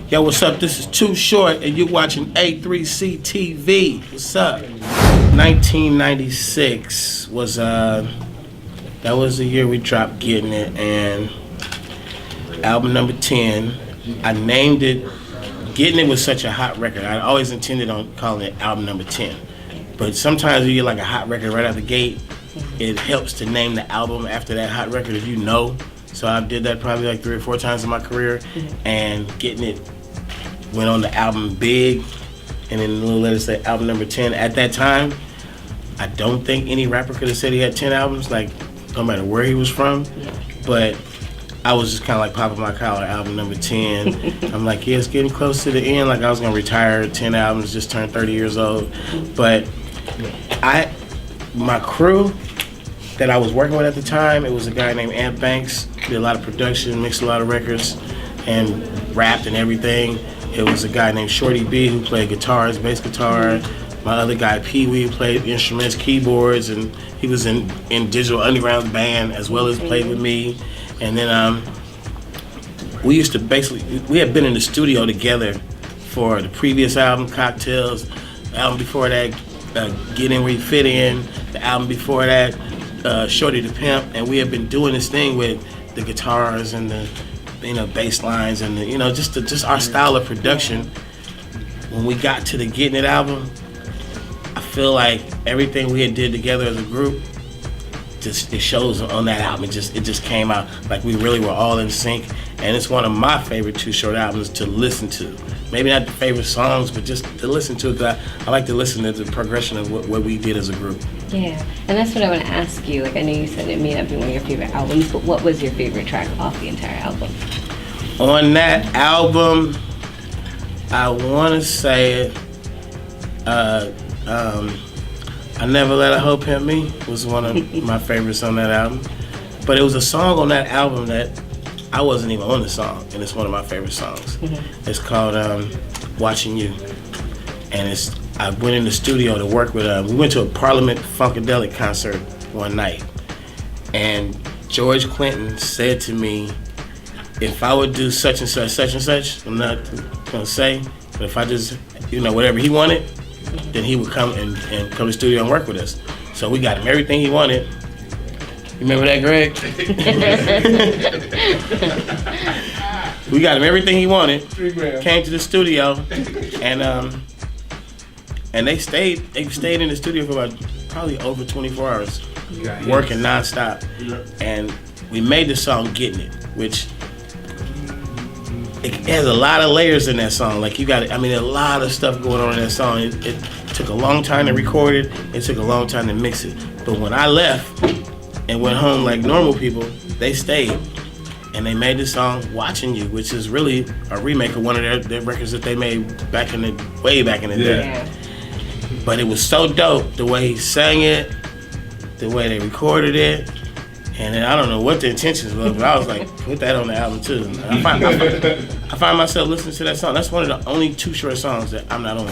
Yo, what's up? This is Too Short, and you're watching A3C TV. What's up? 1996 was that was the year we dropped Getting It, and album number 10. I named it. Getting It was such a hot record. I always intended on calling it album number 10, but sometimes you get like a hot record right out the gate. It helps to name the album after that hot record if you know. So I did that probably like 3 or 4 times in my career, and Getting It went on the album Big, and then a little later say album number 10. At that time, I don't think any rapper could have said he had 10 albums, like no matter where he was from. But I was just kind of like popping my collar, album number 10. I'm like, yeah, it's getting close to the end. Like I was gonna retire, 10 albums, just turned 30 years old. But my crew that I was working with at the time, it was a guy named Ant Banks. Did a lot of production, mixed a lot of records, and rapped and everything. It was a guy named Shorty B who played guitars, bass guitar. My other guy, Pee Wee, who played instruments, keyboards, and he was in Digital Underground's band as well as played with me. And then we used to we had been in the studio together for the previous album, Cocktails, the album before that, Get In Where You Fit In, the album before that, Shorty the Pimp, and we had been doing this thing with the guitars and the bass lines and the, just our style of production. When we got to the Getting It album, I feel like everything we had did together as a group, it shows on that album. It just came out like we really were all in sync, and it's one of my favorite Too Short albums to listen to. Maybe not the favorite songs, but just to listen to it, because I like to listen to the progression of what we did as a group. Yeah, and that's what I want to ask you. Like, I know you said it may not be one of your favorite albums, but what was your favorite track off the entire album? On that album, I want to say it, I Never Let a Hoe Pimp Me was one of my favorites on that album. But it was a song on that album that I wasn't even on the song, and it's one of my favorite songs. It's called Watching You. And I went in the studio to work with, we went to a Parliament Funkadelic concert one night, and George Clinton said to me, if I would do such and such, I'm not gonna say, but if I just, whatever he wanted, then he would come and come to the studio and work with us. So we got him everything he wanted. You remember that, Greg? We got him everything he wanted. Came to the studio, and they stayed in the studio for about probably over 24 hours, working nonstop. And we made the song Getting It, which it has a lot of layers in that song. Like a lot of stuff going on in that song. It took a long time to record it. It took a long time to mix it. But when I left and went home like normal people, they stayed. And they made the song Watching You, which is really a remake of one of their records that they made way back in the day. Yeah. But it was so dope, the way he sang it, the way they recorded it. And then I don't know what the intentions were, but I was like, put that on the album too. I find myself listening to that song. That's one of the only Too Short songs that I'm not on.